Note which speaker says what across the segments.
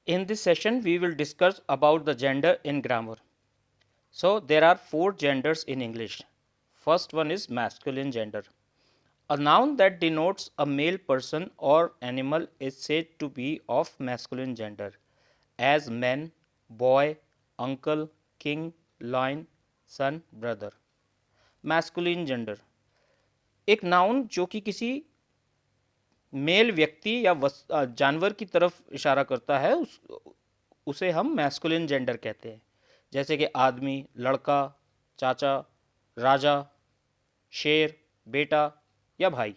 Speaker 1: In this session, we will discuss about the gender in grammar. So, there are 4 genders in English. First one is masculine gender. A noun that denotes a male person or animal is said to be of masculine gender, as man, boy, uncle, king, lion, son, brother. Masculine gender एक noun जो कि किसी mail व्यक्ति या जानवर की तरफ इशारा करता है उसे हम मैस्कुलिन जेंडर कहते हैं, जैसे कि आदमी, लड़का, चाचा, राजा, शेर, बेटा या भाई।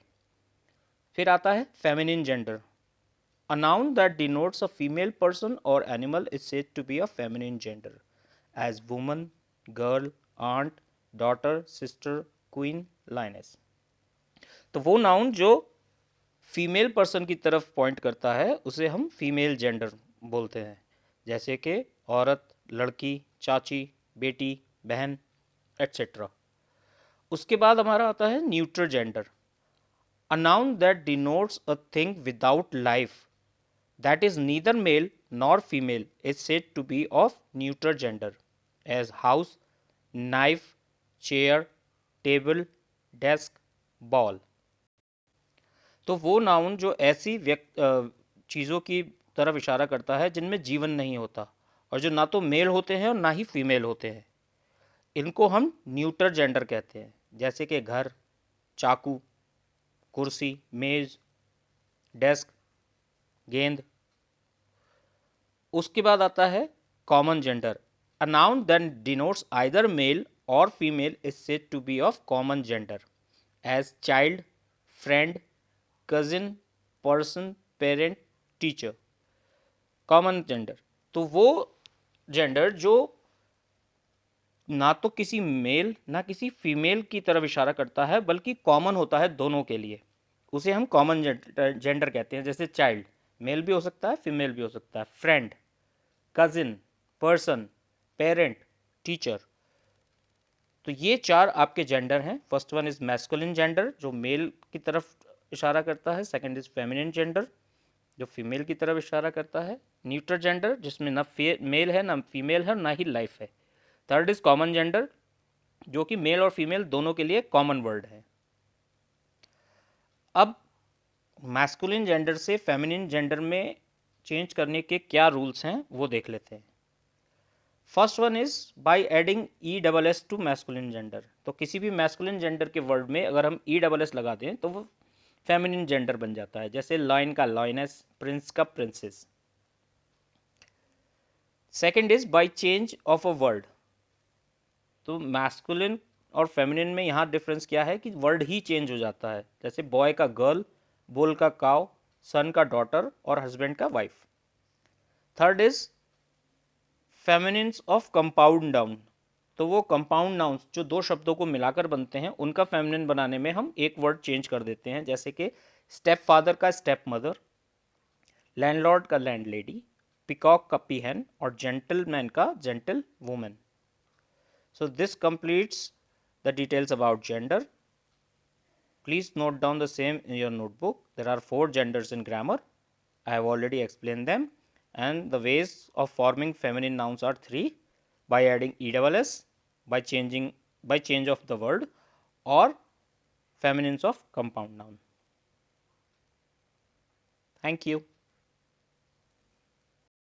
Speaker 1: फिर आता है feminine gender. A noun that denotes a female person or animal is said to be a feminine gender, as woman, girl, aunt, daughter, sister, queen, lioness. तो वो नाउन जो फीमेल पर्सन की तरफ पॉइंट करता है उसे हम फीमेल जेंडर बोलते हैं, जैसे कि औरत, लड़की, चाची, बेटी, बहन, एट्सेट्रा। उसके बाद हमारा आता है neutral gender. A noun that denotes a thing without life that is neither male nor female is said to be of neutral gender, as house, knife, chair, table, desk, ball. तो वो noun जो ऐसी चीज़ों की तरफ इशारा करता है जिनमें जीवन नहीं होता और जो ना तो मेल होते हैं और ना ही फीमेल होते हैं, इनको हम न्यूट्रल जेंडर कहते हैं, जैसे कि घर, चाकू, कुर्सी, मेज, डेस्क, गेंद। उसके बाद आता है common gender. A noun that denotes either male or female is said to be of common gender, as child, friend, cousin, person, parent, teacher. Common gender तो वो जेंडर जो ना तो किसी मेल ना किसी फीमेल की तरफ इशारा करता है बल्कि कॉमन होता है दोनों के लिए, उसे हम कॉमन जेंडर कहते हैं। जैसे चाइल्ड मेल भी हो सकता है, फीमेल भी हो सकता है। Friend, cousin, person, parent, teacher. तो ये 4 आपके जेंडर हैं। First one is masculine gender जो मेल की तरफ इशारा करता है। सेकंड इज फेमिनिन जेंडर जो फीमेल की तरफ इशारा करता है। न्यूट्रल जेंडर जिसमें ना मेल है ना फीमेल है ना ही लाइफ है। थर्ड इज कॉमन जेंडर जो कि मेल और फीमेल दोनों के लिए कॉमन वर्ड है। अब मैस्कुलिन जेंडर से फेमिनिन जेंडर में चेंज करने के क्या रूल्स हैं वो देख लेते हैं। First one is by adding E double S to masculine gender. तो किसी भी मैस्कुलिन जेंडर के वर्ड में अगर हम ई डबल एस लगा दें तो वो फेमिनिन जेंडर बन जाता है, जैसे लाइन का लाइनेस, प्रिंस का princess. Second is by change of a word. तो मैस्कुलिन और फेमिनिन में यहाँ डिफरेंस क्या है कि वर्ड ही चेंज हो जाता है, जैसे बॉय का गर्ल, बुल का काव, सन का डॉटर और हस्बैंड का wife. Third is feminines of compound noun. तो वो कंपाउंड नाउन्स जो 2 शब्दों को मिलाकर बनते हैं उनका फेमिनिन बनाने में हम एक वर्ड चेंज कर देते हैं, जैसे कि स्टेप फादर का स्टेप मदर, लैंडलॉर्ड का लैंडलेडी, पिकॉक का पीहन और जेंटलमैन का gentle women. So this completes the details about gender. Please note down the same in your notebook. There are 4 genders in grammar. I have already explained them. And the ways of forming feminine nouns are 3: by adding ESS, by change of the word, or feminines of compound noun. Thank you.